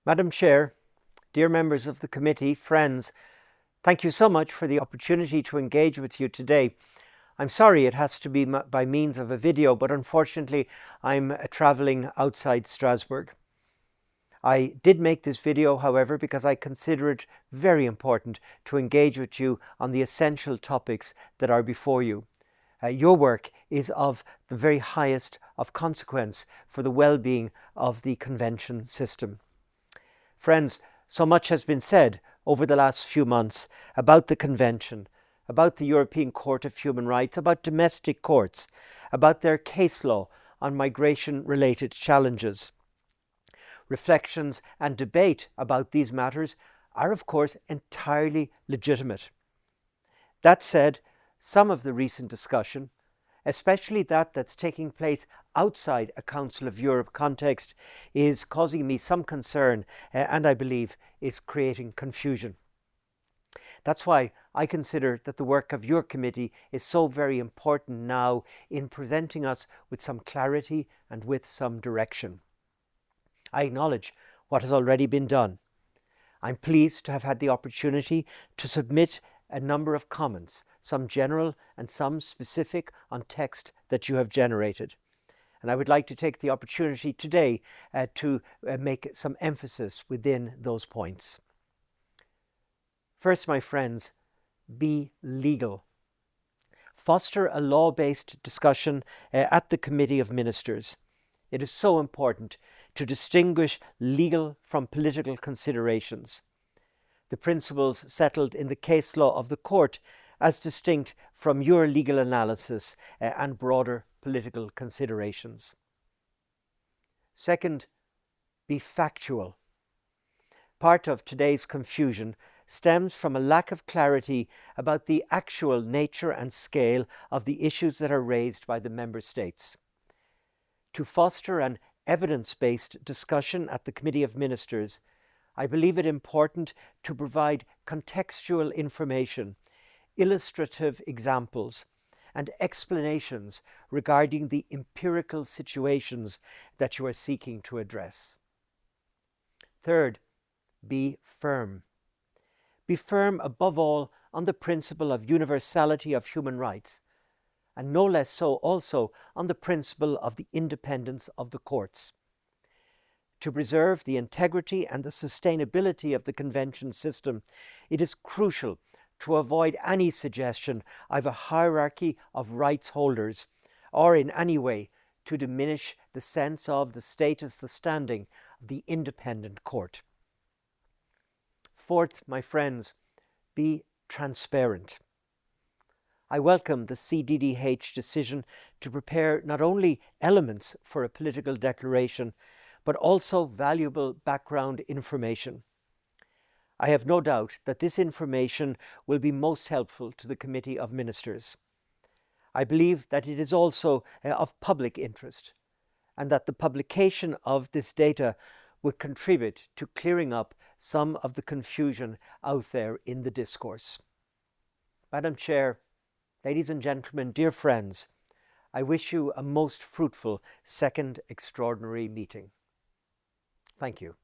Madam Chair, dear members of the committee, friends, thank you so much for the opportunity to engage with you today. I'm sorry it has to be by means of a video, but unfortunately I'm traveling outside Strasbourg. I did make this video, however, because I consider it very important to engage with you on the essential topics that are before you. Your work is of the very highest of consequence for the well-being of the convention system. Friends, so much has been said over the last few months about the Convention, about the European Court of Human Rights, about domestic courts, about their case law on migration-related challenges. Reflections and debate about these matters are, of course, entirely legitimate. That said, some of the recent discussion, especially that's taking place outside a Council of Europe context, is causing me some concern and I believe is creating confusion. That's why I consider that the work of your committee is so very important now in presenting us with some clarity and with some direction. I acknowledge what has already been done. I'm pleased to have had the opportunity to submit a number of comments, some general and some specific on text that you have generated. And I would like to take the opportunity today to make some emphasis within those points. First, my friends, be legal. Foster a law-based discussion at the Committee of Ministers. It is so important to distinguish legal from political considerations. The principles settled in the case law of the court as distinct from your legal analysis and broader political considerations. Second, be factual. Part of today's confusion stems from a lack of clarity about the actual nature and scale of the issues that are raised by the member states. To foster an evidence-based discussion at the Committee of Ministers, I believe it important to provide contextual information, illustrative examples, and explanations regarding the empirical situations that you are seeking to address. Third, be firm. Be firm above all on the principle of universality of human rights, and no less so also on the principle of the independence of the courts. To preserve the integrity and the sustainability of the convention system, it is crucial to avoid any suggestion of a hierarchy of rights holders or in any way to diminish the sense of the status, the standing of the independent court. Fourth, my friends, be transparent. I welcome the CDDH decision to prepare not only elements for a political declaration, but also valuable background information. I have no doubt that this information will be most helpful to the Committee of Ministers. I believe that it is also of public interest, and that the publication of this data would contribute to clearing up some of the confusion out there in the discourse. Madam Chair, ladies and gentlemen, dear friends, I wish you a most fruitful second extraordinary meeting. Thank you.